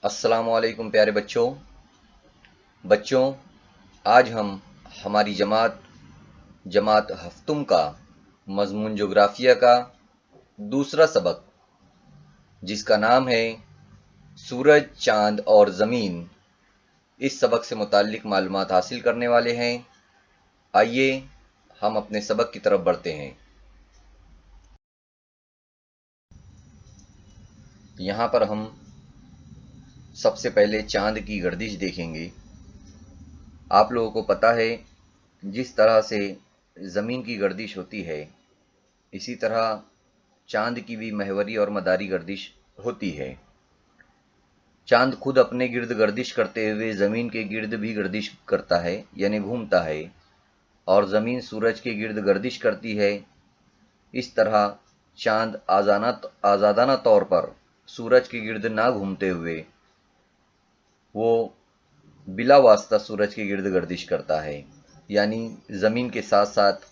السلام علیکم پیارے بچوں آج ہم ہماری جماعت ہفتم کا مضمون جغرافیہ کا دوسرا سبق جس کا نام ہے سورج، چاند اور زمین، اس سبق سے متعلق معلومات حاصل کرنے والے ہیں۔ آئیے ہم اپنے سبق کی طرف بڑھتے ہیں۔ یہاں پر ہم سب سے پہلے چاند کی گردش دیکھیں گے۔ آپ لوگوں کو پتہ ہے جس طرح سے زمین کی گردش ہوتی ہے اسی طرح چاند کی بھی محوری اور مداری گردش ہوتی ہے۔ چاند خود اپنے گرد گردش کرتے ہوئے زمین کے گرد بھی گردش کرتا ہے، یعنی گھومتا ہے، اور زمین سورج کے گرد گردش کرتی ہے۔ اس طرح چاند آزادانہ طور پر سورج کے گرد نہ گھومتے ہوئے وہ بلا واسطہ سورج کے گرد گردش کرتا ہے، یعنی زمین کے ساتھ ساتھ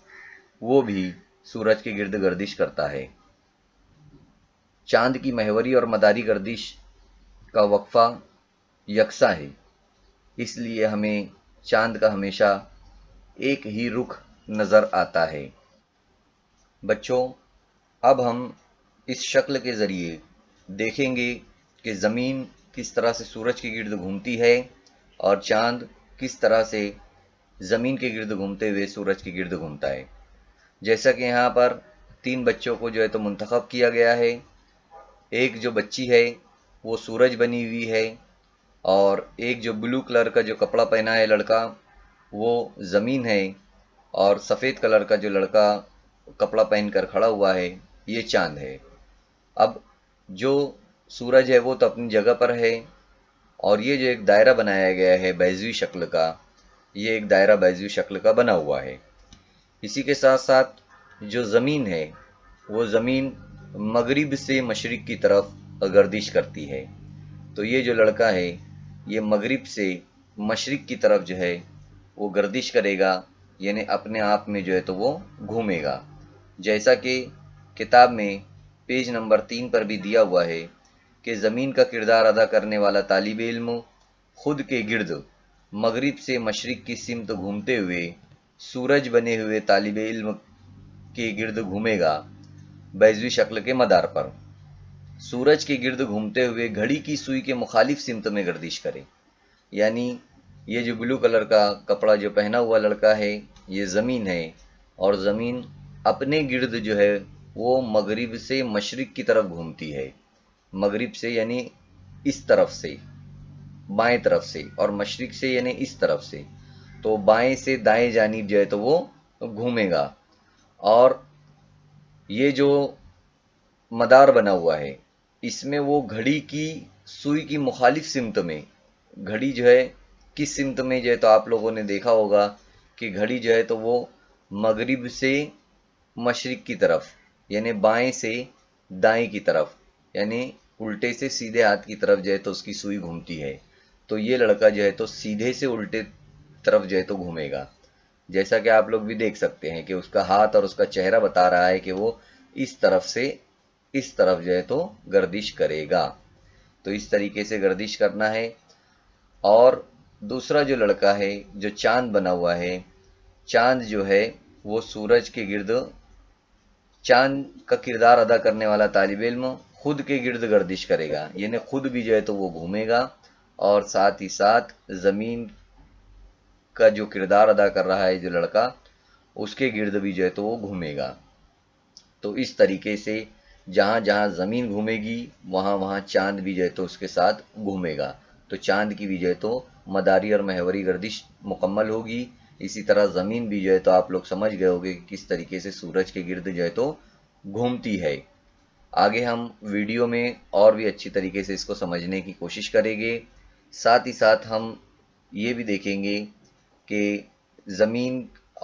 وہ بھی سورج کے گرد گردش کرتا ہے۔ چاند کی محوری اور مداری گردش کا وقفہ یکساں ہے، اس لیے ہمیں چاند کا ہمیشہ ایک ہی رخ نظر آتا ہے۔ بچوں، اب ہم اس شکل کے ذریعے دیکھیں گے کہ زمین کس طرح سے سورج کے گرد گھومتی ہے اور چاند کس طرح سے زمین کے گرد گھومتے ہوئے سورج کے گرد گھومتا ہے۔ جیسا کہ یہاں پر 3 بچوں کو تو منتخب کیا گیا ہے۔ ایک جو بچی ہے وہ سورج بنی ہوئی ہے، اور ایک جو بلو کلر کا جو کپڑا پہنا ہے لڑکا وہ زمین ہے، اور سفید کلر کا جو لڑکا کپڑا پہن کر کھڑا ہوا ہے یہ چاند ہے۔ اب جو سورج ہے وہ تو اپنی جگہ پر ہے، اور یہ جو ایک دائرہ بنایا گیا ہے بیضوی شکل کا، یہ ایک دائرہ بیضوی شکل کا بنا ہوا ہے۔ اسی کے ساتھ ساتھ جو زمین ہے وہ زمین مغرب سے مشرق کی طرف گردش کرتی ہے، تو یہ جو لڑکا ہے یہ مغرب سے مشرق کی طرف وہ گردش کرے گا، یعنی اپنے آپ میں تو وہ گھومے گا۔ جیسا کہ کتاب میں پیج نمبر 3 پر بھی دیا ہوا ہے کہ زمین کا کردار ادا کرنے والا طالب علم خود کے گرد مغرب سے مشرق کی سمت گھومتے ہوئے سورج بنے ہوئے طالب علم کے گرد گھومے گا بیضوی شکل کے مدار پر۔ سورج کے گرد گھومتے ہوئے گھڑی کی سوئی کے مخالف سمت میں گردش کرے، یعنی یہ جو بلو کلر کا کپڑا جو پہنا ہوا لڑکا ہے یہ زمین ہے، اور زمین اپنے گرد وہ مغرب سے مشرق کی طرف گھومتی ہے۔ مغرب سے یعنی اس طرف سے، بائیں طرف سے، اور مشرق سے یعنی اس طرف سے، تو بائیں سے دائیں جانب تو وہ گھومے گا۔ اور یہ جو مدار بنا ہوا ہے اس میں وہ گھڑی کی سوئی کی مخالف سمت میں، گھڑی کس سمت میں تو آپ لوگوں نے دیکھا ہوگا کہ گھڑی تو وہ مغرب سے مشرق کی طرف، یعنی بائیں سے دائیں کی طرف، یعنی الٹے سے سیدھے ہاتھ کی طرف تو اس کی سوئی گھومتی ہے۔ تو یہ لڑکا تو سیدھے سے الٹے طرف تو گھومے گا۔ جیسا کہ آپ لوگ بھی دیکھ سکتے ہیں کہ اس کا ہاتھ اور اس کا چہرہ بتا رہا ہے کہ وہ اس طرف سے اس طرف تو گردش کرے گا۔ تو اس طریقے سے گردش کرنا ہے۔ اور دوسرا جو لڑکا ہے جو چاند بنا ہوا ہے، چاند وہ سورج کے گرد، چاند کا کردار ادا کرنے والا طالب علم خود کے گرد گردش کرے گا، یعنی خود بھی تو وہ گھومے گا، اور ساتھ ہی ساتھ زمین کا جو کردار ادا کر رہا ہے جو لڑکا اس کے گرد بھی تو وہ گھومے گا۔ تو اس طریقے سے جہاں جہاں زمین گھومے گی وہاں وہاں چاند بھی تو اس کے ساتھ گھومے گا۔ تو چاند کی بھی تو مداری اور محوری گردش مکمل ہوگی۔ اسی طرح زمین بھی تو آپ لوگ سمجھ گئے ہوگے کہ کس طریقے سے سورج کے گرد تو گھومتی ہے۔ آگے ہم ویڈیو میں اور بھی اچھی طریقے سے اس کو سمجھنے کی کوشش کریں گے۔ ساتھ ہی ساتھ ہم یہ بھی دیکھیں گے کہ زمین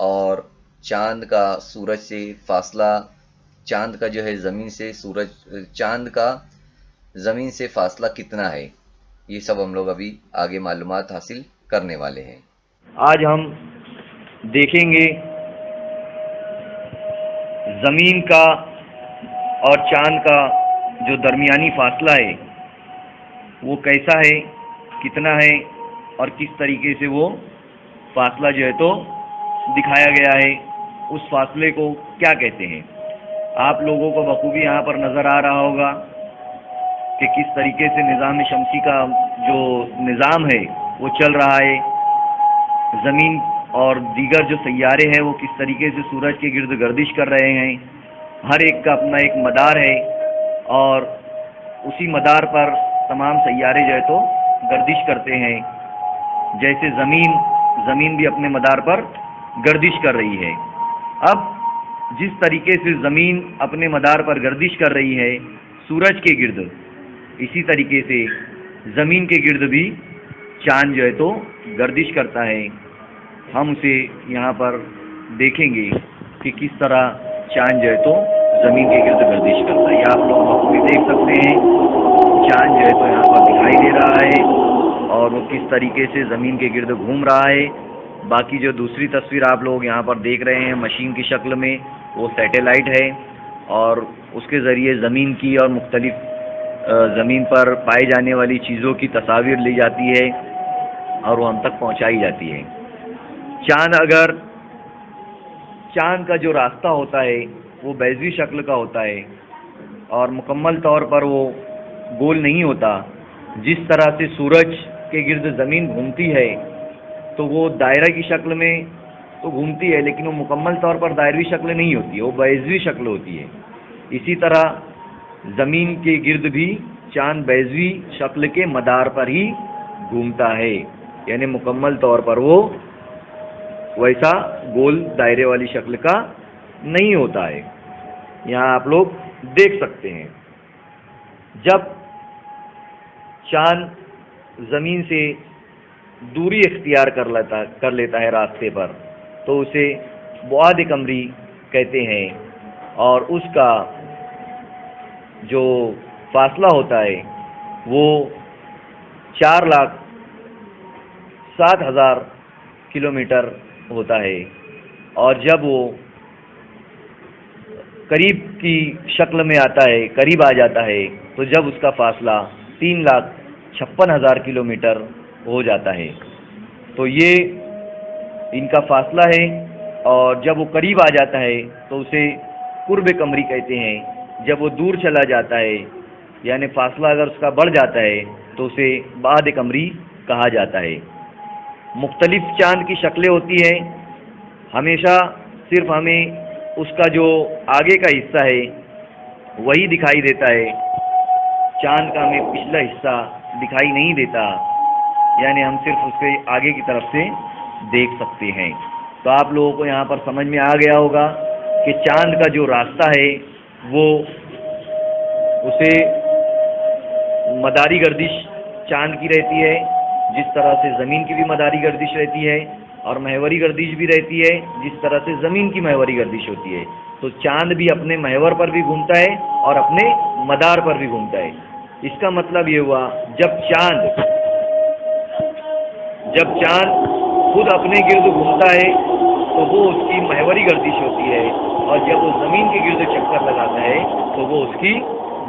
اور چاند کا سورج سے فاصلہ، چاند کا زمین سے چاند کا زمین سے فاصلہ کتنا ہے، یہ سب ہم لوگ ابھی آگے معلومات حاصل کرنے والے ہیں۔ آج ہم دیکھیں گے زمین کا اور چاند کا جو درمیانی فاصلہ ہے वो कैसा है, कितना है और किस तरीके से वो फासला जो है तो दिखाया गया है, उस फासले को क्या कहते हैं। आप लोगों को बखूबी यहाँ पर नज़र आ रहा होगा कि किस तरीके से निज़ाम शमसी का जो निज़ाम है वो चल रहा है। ज़मीन और दीगर जो सैयारे हैं वो किस तरीके से सूरज के गिर्द गर्दिश कर रहे हैं। हर एक का अपना एक मदार है और उसी मदार पर तमाम सैयारे जो है तो गर्दिश करते हैं। जैसे ज़मीन भी अपने मदार पर गर्दिश कर रही है। अब जिस तरीके से ज़मीन अपने मदार पर गर्दिश कर रही है सूरज के गिर्द, इसी तरीके से ज़मीन के गिर्द भी चाँद जो है तो गर्दिश करता है। हम उसे यहाँ पर देखेंगे कि किस तरह चाँद जो है तो ज़मीन के गिर्द गर्दिश करता है। ये आप लोग भी देख सकते हैं, चाँद जो है तो यहाँ पर दिखाई दे रहा है और वो किस तरीके से ज़मीन के गिर्द घूम रहा है। बाकी जो दूसरी तस्वीर आप लोग यहाँ पर देख रहे हैं मशीन की शक्ल में, वो सैटेलाइट है और उसके ज़रिए ज़मीन की और मुख्तलिफ ज़मीन पर पाई जाने वाली चीज़ों की तस्वीर ली जाती है और वो हम तक पहुँचाई जाती है। चाँद का जो रास्ता होता है वो बैज़वी शक्ल का होता है और मुकम्मल तौर पर वो गोल नहीं होता। जिस तरह से सूरज के गिर्द ज़मीन घूमती है तो वो दायरा की शक्ल में तो घूमती है, लेकिन वो मुकम्मल तौर पर दायरवी शक्ल नहीं होती है, वो बैज़वी शक्ल होती है। इसी तरह ज़मीन के गिर्द भी चाँद बैज़वी शक्ल के मदार पर ही घूमता है, यानी मुकम्मल तौर पर वो वैसा गोल दायरे वाली शक्ल का नहीं होता है। यहाँ आप लोग देख सकते हैं, जब चाँद ज़मीन से दूरी इख्तियार कर लेता है रास्ते पर, तो उसे बुआद कमरी कहते हैं और उसका जो फासला होता है वो 4,07,000 किलोमीटर होता है। और जब वो करीब की शक्ल में आता है, करीब आ जाता है, तो जब उसका फासला 3,56,000 किलोमीटर हो जाता है। तो ये इनका फासला है और जब वो करीब आ जाता है तो उसे कुर्ब कमरी कहते हैं। जब वो दूर चला जाता है, यानी फासला अगर उसका बढ़ जाता है, तो उसे बाद कमरी कहा जाता है। मुख्तलिफ चाँद की शक्लें होती हैं, हमेशा सिर्फ हमें उसका जो आगे का हिस्सा है वही दिखाई देता है, चाँद का हमें पिछला हिस्सा दिखाई नहीं देता, यानी हम सिर्फ उसके आगे की तरफ से देख सकते हैं। तो आप लोगों को यहाँ पर समझ में आ गया होगा कि चाँद का जो रास्ता है वो उसे मदारी गर्दिश चाँद की रहती है, जिस तरह से ज़मीन की भी मदारी गर्दिश रहती है, और महवरी गर्दिश भी रहती है जिस तरह से ज़मीन की महवरी गर्दिश होती है। तो चाँद भी अपने महवर पर भी घूमता है और अपने मदार पर भी घूमता है। इसका मतलब ये हुआ, जब चाँद खुद अपने गिर्द घूमता है तो वो उसकी महवरी गर्दिश होती है, और जब वो ज़मीन के गिर्द चक्कर लगाता है तो वो उसकी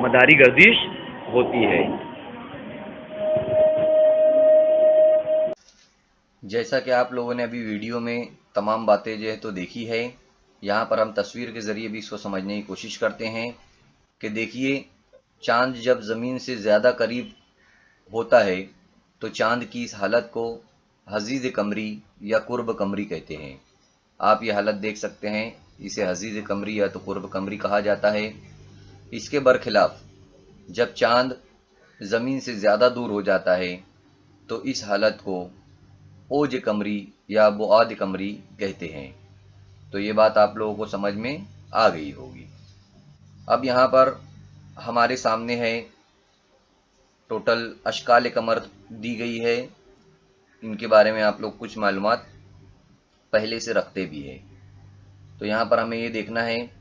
मदारी गर्दिश होती है। जैसा कि आप लोगों ने अभी वीडियो में तमाम बातें जो है तो देखी है, यहाँ पर हम तस्वीर के ज़रिए भी इसको समझने की कोशिश करते हैं कि देखिए, चाँद जब ज़मीन से ज़्यादा करीब होता है तो चाँद की इस हालत को हजीज़ कमरी या कुर्ब कमरी कहते हैं। आप ये हालत देख सकते हैं, इसे हजीज़ कमरी या तो कुर्ब कमरी कहा जाता है। इसके बरखिलाफ जब चाँद ज़मीन से ज़्यादा दूर हो जाता है तो इस हालत को ओज कमरी या बुआद कमरी कहते हैं। तो ये बात आप लोगों को समझ में आ गई होगी। अब यहाँ पर हमारे सामने है टोटल अशकाल कमर दी गई है, इनके बारे में आप लोग कुछ मालूमात पहले से रखते भी है। तो यहाँ पर हमें ये देखना है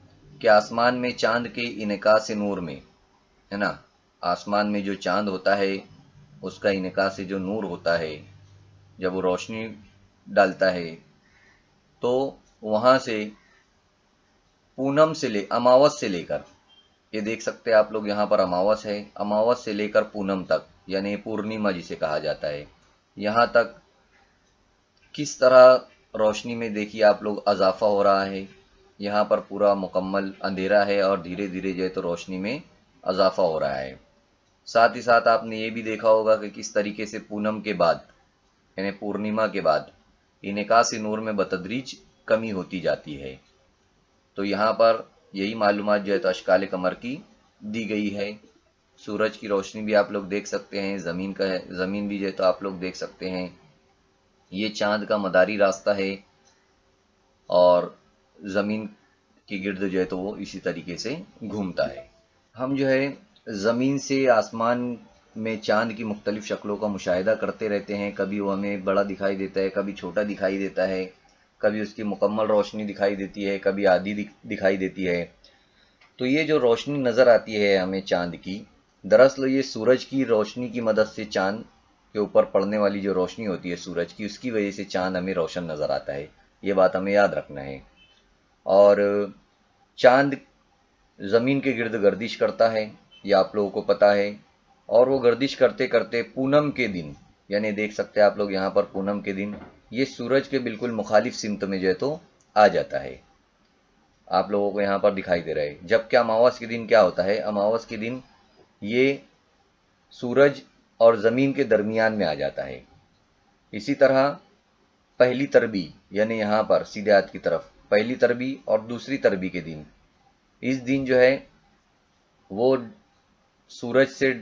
कि आसमान में चाँद के इनकास नूर में, है ना, आसमान में जो चाँद होता है उसका इनकास जो नूर होता है, जब वो रोशनी डालता है तो वहाँ से पूनम से अमावस से लेकर ये देख सकते हैं आप लोग, यहाँ पर अमावस है। अमावस से लेकर पूनम तक, यानी पूर्णिमा जिसे कहा जाता है, यहाँ तक किस तरह रोशनी में देखिए आप लोग अजाफा हो रहा है। यहाँ पर पूरा मुकम्मल अंधेरा है और धीरे धीरे जो है तो रोशनी में अजाफा हो रहा है। साथ ही साथ आपने ये भी देखा होगा कि किस तरीके से पूनम के बाद, यानी पूर्णिमा के बाद, इनेकास नूर में बतदरीज कमी होती जाती है। तो यहाँ पर यही मालूमात जो है तो अशकाल कमर की दी गई है। सूरज की रोशनी भी आप लोग देख सकते हैं, ज़मीन भी जो है तो आप लोग देख सकते हैं। ये चांद का मदारी रास्ता है और ज़मीन के गिर्द जो है तो वो इसी तरीके से घूमता है। हम जो है ज़मीन से आसमान में चांद की मुख्तलिफ शक्लों का मुशाहिदा करते रहते हैं। कभी वो हमें बड़ा दिखाई देता है, कभी छोटा दिखाई देता है, कभी उसकी मुकम्मल रोशनी दिखाई देती है, कभी आधी दिखाई देती है। तो ये जो रोशनी नज़र आती है हमें चांद की, दरअसल ये सूरज की रोशनी की मदद से, चांद के ऊपर पड़ने वाली जो रोशनी होती है सूरज की, उसकी वजह से चांद हमें रोशन नज़र आता है। ये बात हमें याद रखना है। और चांद ज़मीन के गिर्द गर्दिश करता है, ये आप लोगों को पता है। और वो गर्दिश करते करते पूनम के दिन, यानी देख सकते हैं आप लोग यहाँ पर पूनम के दिन, ये सूरज के बिल्कुल मुखालिफ सिमत में जो है तो आ जाता है। आप लोगों को यहाँ पर दिखाई दे रहा है। जबकि अमावस के दिन क्या होता है, अमावस के दिन ये सूरज और ज़मीन के दरमियान में आ जाता है। इसी तरह पहली तरबी, यानी यहाँ पर सीधे हाथ की तरफ पहली तरबी और दूसरी तरबी के दिन, इस दिन जो है वो सूरज से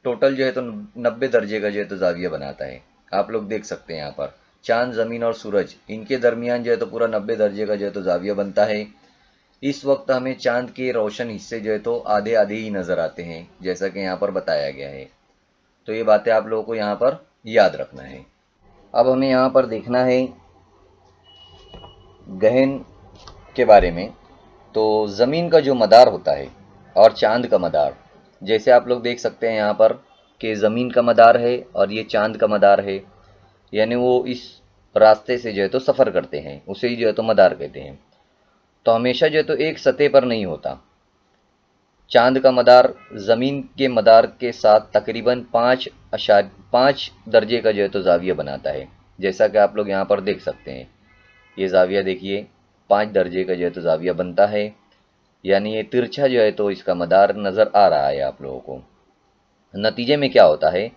टोटल जो है तो 90 दर्जे का जो है तो जाविया बनाता है। आप लोग देख सकते हैं यहाँ पर चांद, ज़मीन और सूरज, इनके दरमियान जो है तो पूरा 90 दर्जे का जो है तो जाविया बनता है। इस वक्त हमें चांद के रोशन हिस्से जो है तो आधे आधे ही नज़र आते हैं, जैसा कि यहाँ पर बताया गया है। तो ये बातें आप लोगों को यहाँ पर याद रखना है। अब हमें यहाँ पर देखना है गहन के बारे में। तो ज़मीन का जो मदार होता है और चांद का मदार, जैसे आप लोग देख सकते हैं यहाँ पर कि ज़मीन का मदार है और ये चांद का मदार है, यानी वो इस रास्ते से जो है तो सफ़र करते हैं, उसे ही जो है तो मदार कहते हैं। तो हमेशा जो है तो एक सतह पर नहीं होता। चांद का मदार ज़मीन के मदार के साथ तकरीबन 5 दर्जे का जो है तो जाविया बनाता है, जैसा कि आप लोग यहाँ पर देख सकते हैं। ये जाविया देखिए 5 दर्जे का जो है तो जाविया बनता है, यानी ये तिरछा जो है तो इसका मदार नज़र आ रहा है आप लोगों को। नतीजे में क्या होता है,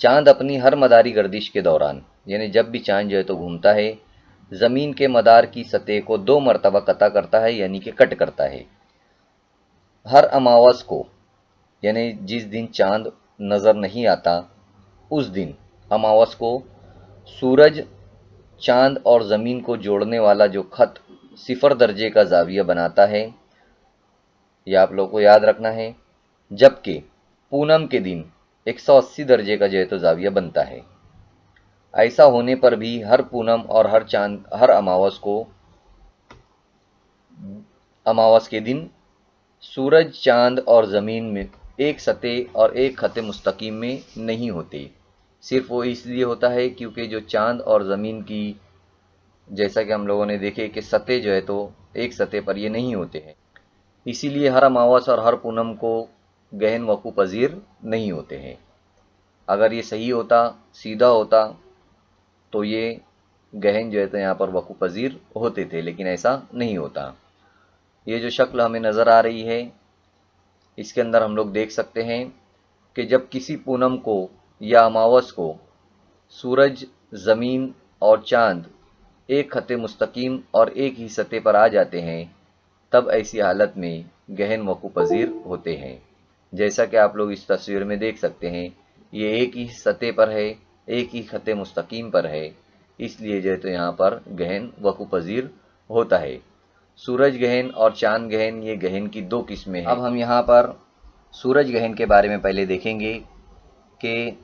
चांद अपनी हर मदारी गर्दिश के दौरान, यानी जब भी चांद जो है तो घूमता है, ज़मीन के मदार की सतह को 2 मरतबा कता करता है, यानी कि कट करता है। हर अमावस को, यानी जिस दिन चांद नज़र नहीं आता, उस दिन अमावस को सूरज, चांद और ज़मीन को जोड़ने वाला जो खत 0 दर्जे का जाविया बनाता है, यह आप लोग को याद रखना है। जबकि पूनम के दिन 180 दर्जे का जो है तो जाविया बनता है। ऐसा होने पर भी हर पूनम और हर अमावस के दिन सूरज, चांद और ज़मीन में एक सतह और एक खत मुस्तकीम में नहीं होते। सिर्फ वो इसलिए होता है क्योंकि जो चांद और ज़मीन की, जैसा कि हम लोगों ने देखे कि सतह जो है तो एक सतह पर ये नहीं होते हैं, इसीलिए हर अमावस और हर पूनम को गहन वकू पजीर नहीं होते हैं। अगर ये सही होता, सीधा होता, तो ये गहन जो है तो यहाँ पर वकू पजीर होते थे, लेकिन ऐसा नहीं होता। ये जो शक्ल हमें नज़र आ रही है, इसके अंदर हम लोग देख सकते हैं कि जब किसी पूनम को या अमावस को सूरज, ज़मीन और चांद एक खत मुस्तकीम और एक ही सतह पर आ जाते हैं, तब ऐसी हालत में गहन वकू पजीर होते हैं। जैसा कि आप लोग इस तस्वीर में देख सकते हैं, ये एक ही सतह पर है, एक ही खत मुस्तकीम पर है, इसलिए जो है तो यहाँ पर गहन वकू पजीर होता है। सूरज गहन और चांद गहन, ये गहन की 2 किस्में हैं। अब हम यहाँ पर सूरज गहन के बारे में पहले देखेंगे कि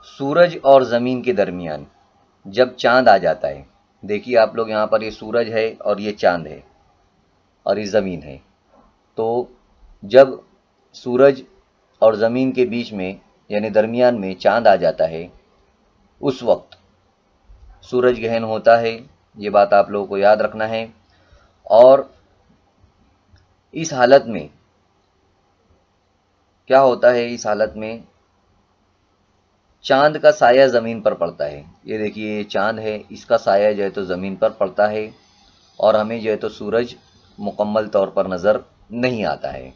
सूरज और ज़मीन के दरमियान जब चांद आ जाता है, देखिए आप लोग यहाँ पर ये सूरज है और ये चांद है और ये ज़मीन है। तो जब सूरज और ज़मीन के बीच में, यानी दरमियान में चांद आ जाता है, उस वक्त सूरज गहन होता है। ये बात आप लोगों को याद रखना है। और इस हालत में क्या होता है, इस हालत में चांद का साया जमीन पर पड़ता है। ये देखिए ये चांद है, इसका साया जो है तो जमीन पर पड़ता है और हमें जो है तो सूरज मुकम्मल तौर पर नजर नहीं आता है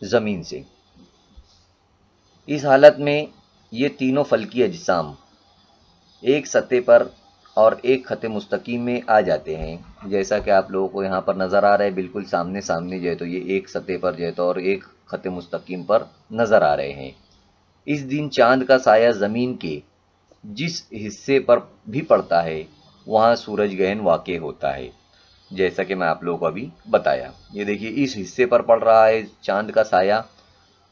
जमीन से। इस हालत में ये तीनों फल्की अजसाम एक सतह पर और एक खत मुस्तकीम में आ जाते हैं। जैसा कि आप लोगों को यहाँ पर नजर आ रहा है, बिल्कुल सामने सामने जो है तो ये एक सतह पर जो है तो और एक खत मुस्तकीम पर नजर आ रहे हैं। इस दिन चांद का साया जमीन के जिस हिस्से पर भी पड़ता है वहां सूरज ग्रहण वाक़ होता है, जैसा कि मैं आप लोगों को अभी बताया। ये देखिए इस हिस्से पर पड़ रहा है चांद का साया,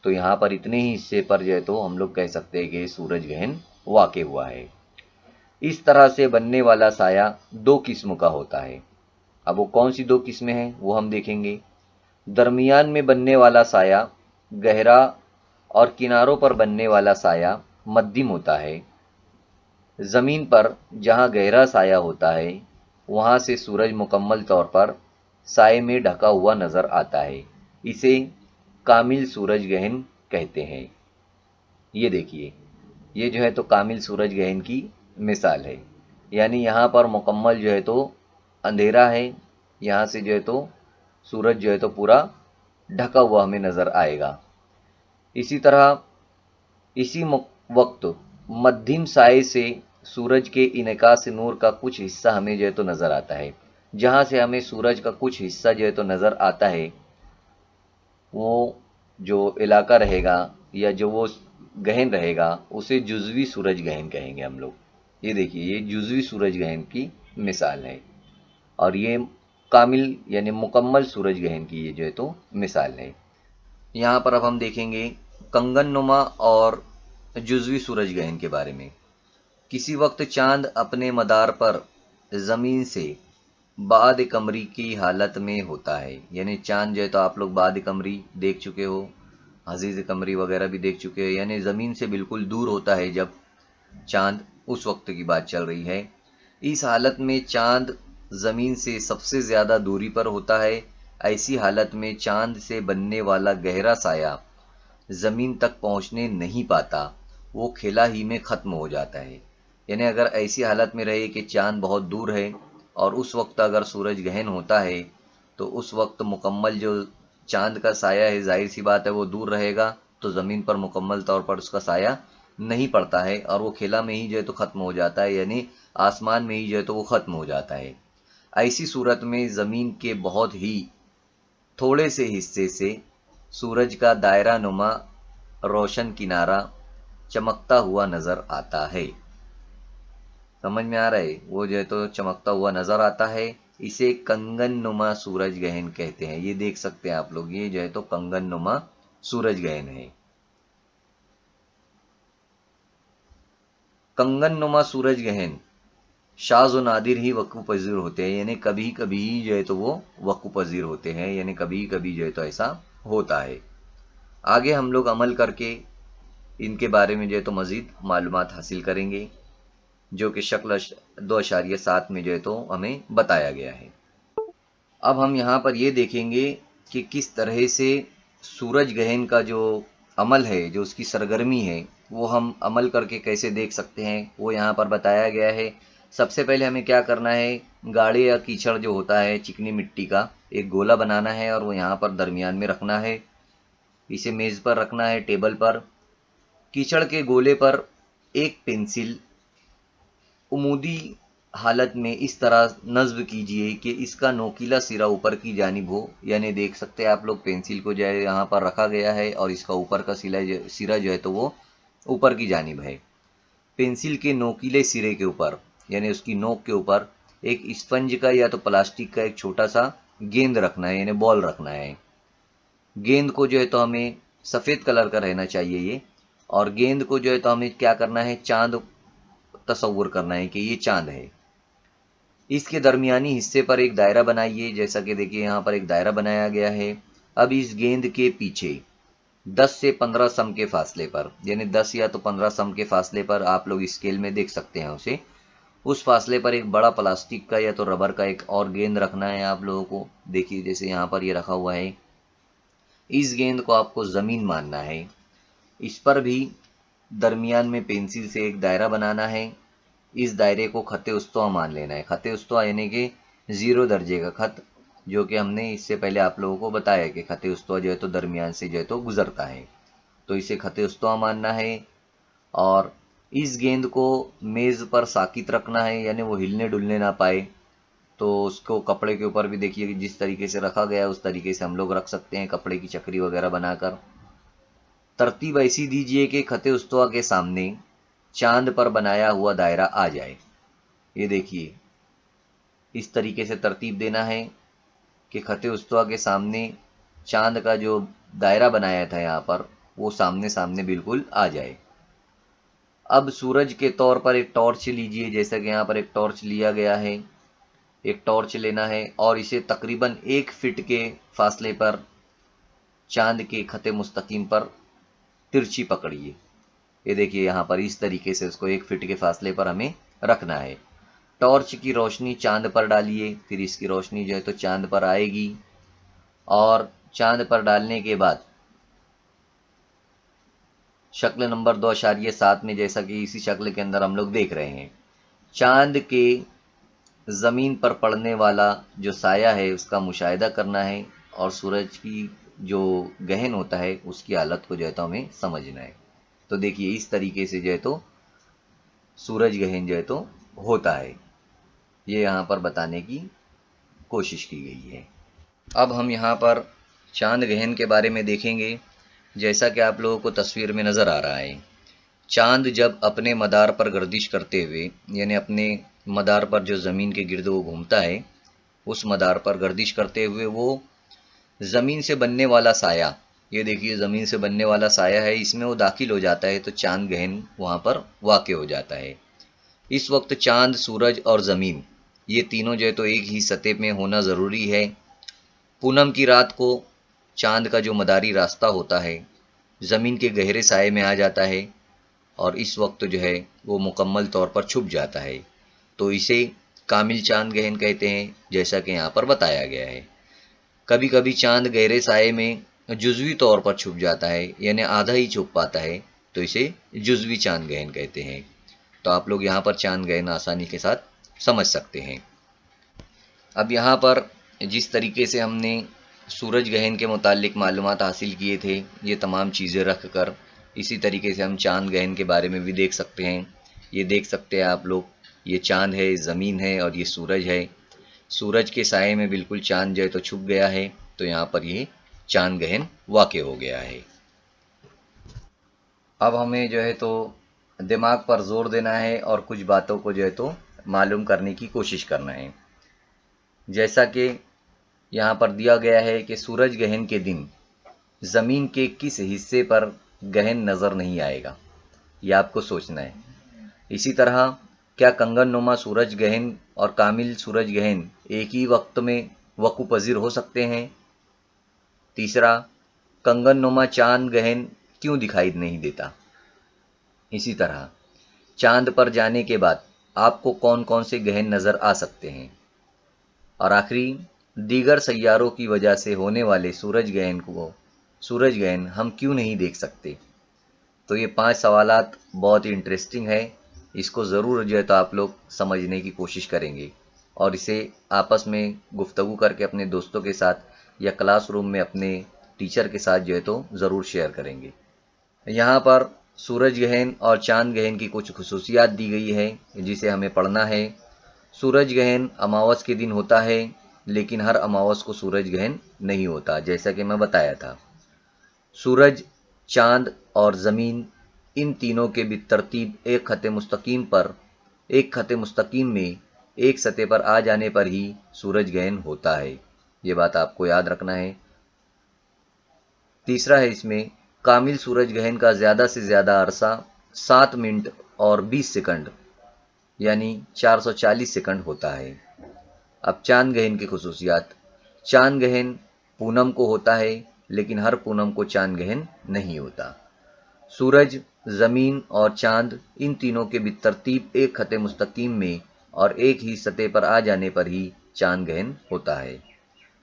तो यहाँ पर इतने ही हिस्से पर जो है तो हम लोग कह सकते हैं कि सूरज ग्रहण वाक़ हुआ है। इस तरह से बनने वाला साया दो किस्म का होता है। अब वो कौन सी दो किस्में हैं वो हम देखेंगे। दरमियान में बनने वाला साया गहरा और किनारों पर बनने वाला साया मध्यम होता है। जमीन पर जहां गहरा साया होता है वहां से सूरज मुकम्मल तौर पर साए में ढका हुआ नजर आता है। इसे कामिल सूरज ग्रहण कहते हैं। ये देखिए ये जो है तो कामिल सूरज ग्रहण की मिसाल है। यानी यहाँ पर मुकम्मल जो है तो अंधेरा है, यहाँ से जो है तो सूरज जो है तो पूरा ढका हुआ हमें नजर आएगा। इसी तरह इसी वक्त मध्यम साए से सूरज के इनकास नूर का कुछ हिस्सा हमें जो है तो नजर आता है। जहां से हमें सूरज का कुछ हिस्सा जो है तो नजर आता है वो जो इलाका रहेगा या जो वो गहन रहेगा उसे जुज़वी सूरज ग्रहण कहेंगे हम लोग। ये देखिए ये जुज़वी सूरज ग्रहण की मिसाल है और ये कामिल यानी मुकम्मल सूरज ग्रहण की ये जो है तो मिसाल है। यहाँ पर अब हम देखेंगे कंगन नुमा और जुज़वी सूरज ग्रहण के बारे में। किसी वक्त चांद अपने मदार पर जमीन से बाद कमरी की हालत में होता है। यानी चांद जो है तो आप लोग बाद कमरी देख चुके हो, अजीज कमरी वगैरह भी देख चुके हो, यानी ज़मीन से बिल्कुल दूर होता है जब चांद, उस वक्त की बात चल रही है। इस हालत में चांद ज़मीन से सबसे ज़्यादा दूरी पर होता है। ऐसी हालत में चांद से बनने वाला गहरा साया ज़मीन तक पहुंचने नहीं पाता, वो खेला ही में ख़त्म हो जाता है। यानी अगर ऐसी हालत में रहे कि चांद बहुत दूर है और उस वक्त अगर सूरज ग्रहण होता है तो उस वक्त मुकम्मल जो चांद का साया है, जाहिर सी बात है वो दूर रहेगा तो ज़मीन पर मुकम्मल तौर पर उसका साया नहीं पड़ता है और वो खेला में ही जो है तो ख़त्म हो जाता है, यानी आसमान में ही जो है तो वो ख़त्म हो जाता है। ऐसी सूरत में ज़मीन के बहुत ही थोड़े से हिस्से से सूरज का दायरा नुमा रोशन किनारा चमकता हुआ नजर आता है। समझ में आ रहा है, वो जो है तो चमकता हुआ नजर आता है। इसे कंगन नुमा सूरज ग्रहण कहते हैं। ये देख सकते हैं आप लोग, ये जो है तो कंगन नुमा सूरज ग्रहण है। कंगन नुमा सूरज ग्रहण शाज़ व नादिर ही वक़्फ़ पज़ीर होते हैं, यानी कभी कभी जो है तो वो वक़्फ़ पज़ीर होते हैं, यानी कभी कभी जो है तो ऐसा होता है। आगे हम लोग अमल करके इनके बारे में जो है तो मज़ीद मालूमात हासिल करेंगे, जो कि शक्ल 2.7 में जो है तो हमें बताया गया है। अब हम यहाँ पर ये देखेंगे कि किस तरह से सूरज ग्रहण का जो अमल है, जो उसकी सरगर्मी है, वो हम अमल करके कैसे देख सकते हैं, वो यहाँ पर बताया गया है। सबसे पहले हमें क्या करना है, गाड़े या कीचड़ जो होता है चिकनी मिट्टी का एक गोला बनाना है और वो यहाँ पर दरमियान में रखना है। इसे मेज़ पर रखना है, टेबल पर। कीचड़ के गोले पर एक पेंसिल उमूदी हालत में इस तरह नस्ब कीजिए कि इसका नोकीला सिरा ऊपर की जानिब हो। यानी देख सकते हैं आप लोग पेंसिल को जो है यहाँ पर रखा गया है और इसका ऊपर का सिरा जो है तो वो ऊपर की जानिब है। पेंसिल के नोकीले सिरे के ऊपर यानी उसकी नोक के ऊपर एक स्पंज का या तो प्लास्टिक का एक छोटा सा गेंद रखना है, यानी बॉल रखना है। गेंद को जो है तो हमें सफ़ेद कलर का रहना चाहिए ये, और गेंद को जो है तो हमें क्या करना है, चांद तस्वुर करना है कि ये चांद है। इसके दरमियानी हिस्से पर एक दायरा बनाइए, जैसा कि देखिए यहाँ पर एक दायरा बनाया गया है। अब इस गेंद के पीछे 10 से 15 सम के फासले पर, यानी 10 या तो 15 सम के फासले पर, आप लोग स्केल में देख सकते हैं उसे, उस फासले पर एक बड़ा प्लास्टिक का या तो रबर का एक और गेंद रखना है आप लोगों को। देखिए जैसे यहाँ पर ये रखा हुआ है, اس گیند کو آپ کو زمین ماننا ہے، اس پر بھی درمیان میں پینسل سے ایک دائرہ بنانا ہے، اس دائرے کو خط استوا مان لینا ہے۔ خط استوا یعنی کہ 0 درجے کا خط، جو کہ ہم نے اس سے پہلے آپ لوگوں کو بتایا کہ خط استوا جو ہے تو درمیان سے جو ہے تو گزرتا ہے، تو اسے خط استوا ماننا ہے۔ اور اس گیند کو میز پر ساکت رکھنا ہے، یعنی وہ ہلنے ڈلنے نہ پائے۔ تو اس کو کپڑے کے اوپر بھی دیکھیے کہ جس طریقے سے رکھا گیا ہے اس طریقے سے ہم لوگ رکھ سکتے ہیں، کپڑے کی چکری وغیرہ بنا کر۔ ترتیب ایسی دیجیے کہ خط استوا کے سامنے چاند پر بنایا ہوا دائرہ آ جائے۔ یہ دیکھیے اس طریقے سے ترتیب دینا ہے کہ خط استوا کے سامنے چاند کا جو دائرہ بنایا تھا یہاں پر وہ سامنے سامنے بالکل آ جائے۔ اب سورج کے طور پر ایک ٹارچ لیجئے، جیسا کہ یہاں پر ایک ٹارچ لیا گیا ہے۔ ایک ٹارچ لینا ہے اور اسے تقریباً 1 فٹ کے فاصلے پر چاند کے خط مستقیم پر ترچھی پکڑیے۔ یہ دیکھیے یہاں پر اس طریقے سے اس کو 1 فٹ کے فاصلے پر ہمیں رکھنا ہے۔ ٹارچ کی روشنی چاند پر ڈالیے، پھر اس کی روشنی جو ہے تو چاند پر آئے گی، اور چاند پر ڈالنے کے بعد شکل نمبر 2.7 میں جیسا کہ اسی شکل کے اندر ہم لوگ دیکھ رہے ہیں، چاند کے زمین پر پڑنے والا جو سایہ ہے اس کا مشاہدہ کرنا ہے، اور سورج کی جو گہن ہوتا ہے اس کی حالت کو جو ہے تو ہمیں سمجھنا ہے۔ تو دیکھیے اس طریقے سے جو ہے تو سورج گہن جو ہے تو ہوتا ہے، یہ یہاں پر بتانے کی کوشش کی گئی ہے۔ اب ہم یہاں پر چاند گہن کے بارے میں دیکھیں گے۔ جیسا کہ آپ لوگوں کو تصویر میں نظر آ رہا ہے، چاند جب اپنے مدار پر گردش کرتے ہوئے، یعنی اپنے مدار پر جو زمین کے گرد وہ گھومتا ہے، اس مدار پر گردش کرتے ہوئے وہ زمین سے بننے والا سایہ، یہ دیکھیے زمین سے بننے والا سایہ ہے، اس میں وہ داخل ہو جاتا ہے تو چاند گہن وہاں پر واقع ہو جاتا ہے۔ اس وقت چاند، سورج اور زمین یہ تینوں جو ہے تو ایک ہی سطح میں ہونا ضروری ہے۔ پونم کی رات کو چاند کا جو مداری راستہ ہوتا ہے زمین کے گہرے سائے میں آ جاتا ہے، اور اس وقت جو ہے وہ مکمل طور پر چھپ جاتا ہے، تو اسے کامل چاند گہن کہتے ہیں، جیسا کہ یہاں پر بتایا گیا ہے۔ کبھی کبھی چاند گہرے سائے میں جزوی طور پر چھپ جاتا ہے، یعنی آدھا ہی چھپ پاتا ہے، تو اسے جزوی چاند گہن کہتے ہیں۔ تو آپ لوگ یہاں پر چاند گہن آسانی کے ساتھ سمجھ سکتے ہیں۔ اب یہاں پر جس طریقے سے ہم نے سورج گہن کے متعلق معلومات حاصل کیے تھے، یہ تمام چیزیں رکھ کر اسی طریقے سے ہم چاند گہن کے بارے میں بھی دیکھ سکتے ہیں۔ یہ دیکھ سکتے ہیں آپ لوگ، یہ چاند ہے، زمین ہے، اور یہ سورج ہے۔ سورج کے سائے میں بالکل چاند جو ہے تو چھپ گیا ہے، تو یہاں پر یہ چاند گہن واقع ہو گیا ہے۔ اب ہمیں جو ہے تو دماغ پر زور دینا ہے اور کچھ باتوں کو جو ہے تو معلوم کرنے کی کوشش کرنا ہے۔ جیسا کہ یہاں پر دیا گیا ہے کہ سورج گہن کے دن زمین کے کس حصے پر گہن نظر نہیں آئے گا، یہ آپ کو سوچنا ہے۔ اسی طرح کیا کنگن نما سورج گہن اور کامل سورج گہن ایک ہی وقت میں وقوع پذیر ہو سکتے ہیں؟ تیسرا، کنگن نما چاند گہن کیوں دکھائی نہیں دیتا؟ اسی طرح چاند پر جانے کے بعد آپ کو کون کون سے گہن نظر آ سکتے ہیں؟ اور آخری، دیگر سیاروں کی وجہ سے ہونے والے سورج گہن ہم کیوں نہیں دیکھ سکتے؟ تو یہ 5 سوالات بہت ہی انٹرسٹنگ ہے، اس کو ضرور جو ہے تو آپ لوگ سمجھنے کی کوشش کریں گے، اور اسے آپس میں گفتگو کر کے اپنے دوستوں کے ساتھ یا کلاس روم میں اپنے ٹیچر کے ساتھ جو ہے تو ضرور شیئر کریں گے۔ یہاں پر سورج گہن اور چاند گہن کی کچھ خصوصیات دی گئی ہے جسے ہمیں پڑھنا ہے۔ سورج گہن اماوس کے دن ہوتا ہے، لیکن ہر اماوس کو سورج گہن نہیں ہوتا، جیسا کہ میں بتایا تھا۔ سورج، چاند اور زمین، ان تینوں کے بالترتیب ایک خط مستقیم میں ایک سطح پر آ جانے پر ہی سورج گہن ہوتا ہے، یہ بات آپ کو یاد رکھنا ہے۔ تیسرا ہے اس میں کامل سورج گہن کا زیادہ سے زیادہ عرصہ 7 منٹ اور 20 سیکنڈ یعنی 440 سیکنڈ ہوتا ہے۔ اب چاند گہن کی خصوصیات۔ چاند گہن پونم کو ہوتا ہے، لیکن ہر پونم کو چاند گہن نہیں ہوتا۔ سورج، زمین اور چاند ان تینوں کے بالترتیب ایک خط مستقیم میں اور ایک ہی سطح پر آ جانے پر ہی چاند گہن ہوتا ہے۔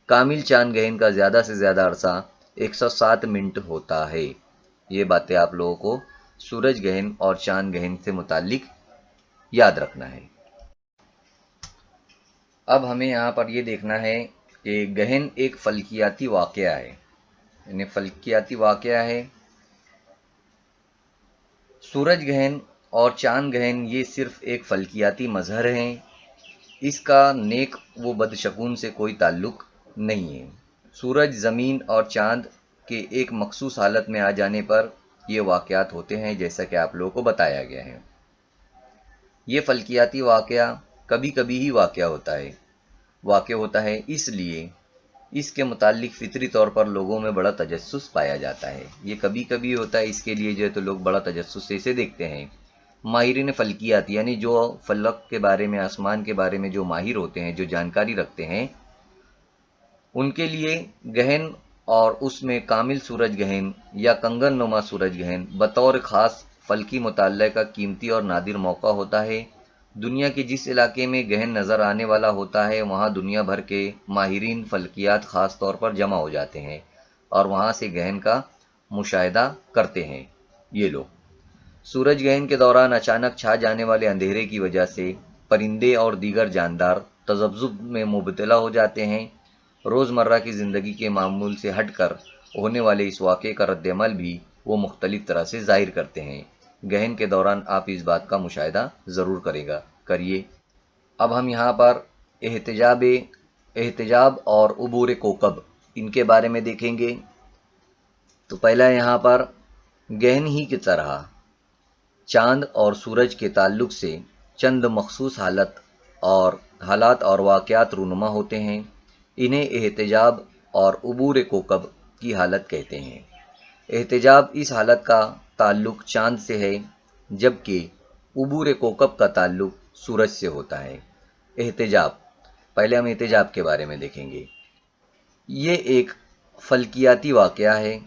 کامل چاند گہن کا زیادہ سے زیادہ عرصہ 107 मिनट होता है। ये बातें आप लोगों को सूरज ग्रहण और चांद ग्रहण से मुतालिक याद रखना है। अब हमें यहाँ पर ये देखना है कि ग्रहण एक फल्कियाती वाक़या है, यानी फल्कियाती वाक़या है। सूरज ग्रहण और चांद ग्रहण ये सिर्फ एक फल्कियाती मजहर हैं, इसका नेक व बदशगुन से कोई ताल्लुक नहीं है। सूरज, ज़मीन और चांद के एक मखसूस हालत में आ जाने पर ये वाक़यात होते हैं, जैसा कि आप लोगों को बताया गया है। ये फल्कियाती वाक़या कभी कभी ही वाक़या होता है, इसलिए इसके मुतालिक फितरी तौर पर लोगों में बड़ा तजस्सुस पाया जाता है। ये कभी कभी होता है, इसके लिए जो है तो लोग बड़ा तजस्सुस से इसे देखते हैं। माहिरीन फल्कियात यानी जो फलक के बारे में, आसमान के बारे में जो माहिर होते हैं, जो जानकारी रखते हैं, उनके लिए ग्रहण और उसमें कामिल सूरज ग्रहण या कंगन नुमा सूरज ग्रहण बतौर ख़ास फल्की मुताल्ला का कीमती और नादिर मौका होता है। दुनिया के जिस इलाके में ग्रहण नज़र आने वाला होता है, वहाँ दुनिया भर के माहिरीन फल्कियात ख़ास तौर पर जमा हो जाते हैं और वहाँ से ग्रहण का मुशाहिदा करते हैं। ये लोग सूरज ग्रहण के दौरान अचानक छा जाने वाले अंधेरे की वजह से परिंदे और दीगर जानदार तज़ब्ज़ुब में मुबतला हो जाते हैं। रोज़मर्रा की ज़िंदगी के मामूल से हटकर होने वाले इस वाक़े का रद्द-ए-अमल भी वो मुख्तलिफ तरह से ज़ाहिर करते हैं। ग्रहण के दौरान आप इस बात का मुशाहिदा ज़रूर करिए। अब हम यहाँ पर एहतिजाब और उबूर कोकब इनके बारे में देखेंगे। तो पहला यहाँ पर ग्रहण ही की तरह चांद और सूरज के ताल्लुक से चंद मखसूस हालात और वाक़यात रूनुमा होते हैं। इन्हें एहतिजाब और उबूर कोकब की हालत कहते हैं। एहतिजाब इस हालत का ताल्लुक चांद से है, जबकि उबूर कोकब का ताल्लुक सूरज से होता है। पहले हम एहतिजाब के बारे में देखेंगे। ये एक फल्कियाती वाक़या है।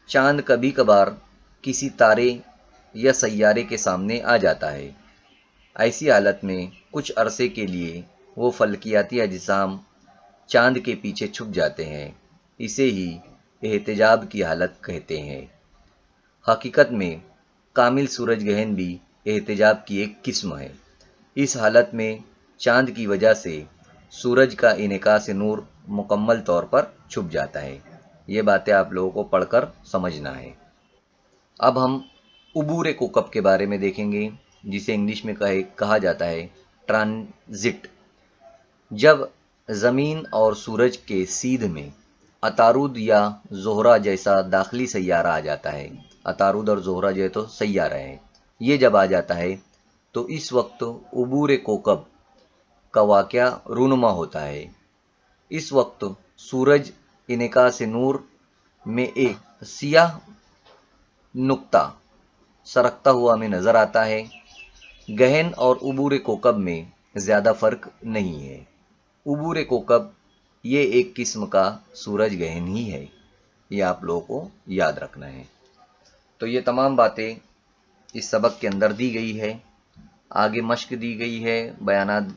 चांद कभी कभार किसी तारे या सैयारे के सामने आ जाता है। ऐसी हालत में कुछ अरसे के लिए वो फल्कियाती अजसाम चांद के पीछे छुप जाते हैं। इसे ही एहतिजाब की हालत कहते हैं। हकीकत में कामिल सूरज ग्रहण भी एहतिजाब की एक किस्म है। इस हालत में चांद की वजह से सूरज का इनेकास नूर मुकम्मल तौर पर छुप जाता है। ये बातें आप लोगों को पढ़कर समझना है। अब हम उबूर कोकब के बारे में देखेंगे, जिसे इंग्लिश में कहा जाता है ट्रांजिट। जब ज़मीन और सूरज के सीध में अतारुद या ज़ोहरा जैसा दाखिली सैयारा आ जाता है, अतारुद और ज़ोहरा जो है तो सैयारा है, ये जब आ जाता है तो इस वक्त उबूर कोकब का वाक़या रूनुमा होता है। इस वक्त सूरज इनेकास नूर में एक सियाह नुक्ता सरकता हुआ हमें नज़र आता है। ग्रहण और उबूर कोकब में ज़्यादा फ़र्क नहीं है। उबूर कोकब ये एक किस्म का सूरज ग्रहण ही है। ये आप लोगों को याद रखना है। तो ये तमाम बातें इस सबक के अंदर दी गई है। आगे मश्क दी गई है, बयानात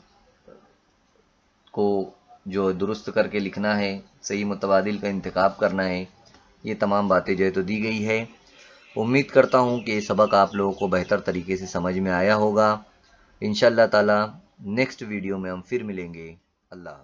को जो दुरुस्त करके लिखना है, सही मुतबादिल का इंतखाब करना है। ये तमाम बातें जो है तो दी गई है। उम्मीद करता हूँ कि ये सबक आप लोगों को बेहतर तरीके से समझ में आया होगा। इंशाअल्लाह ताला नेक्स्ट वीडियो में हम फिर मिलेंगे। अल्लाह।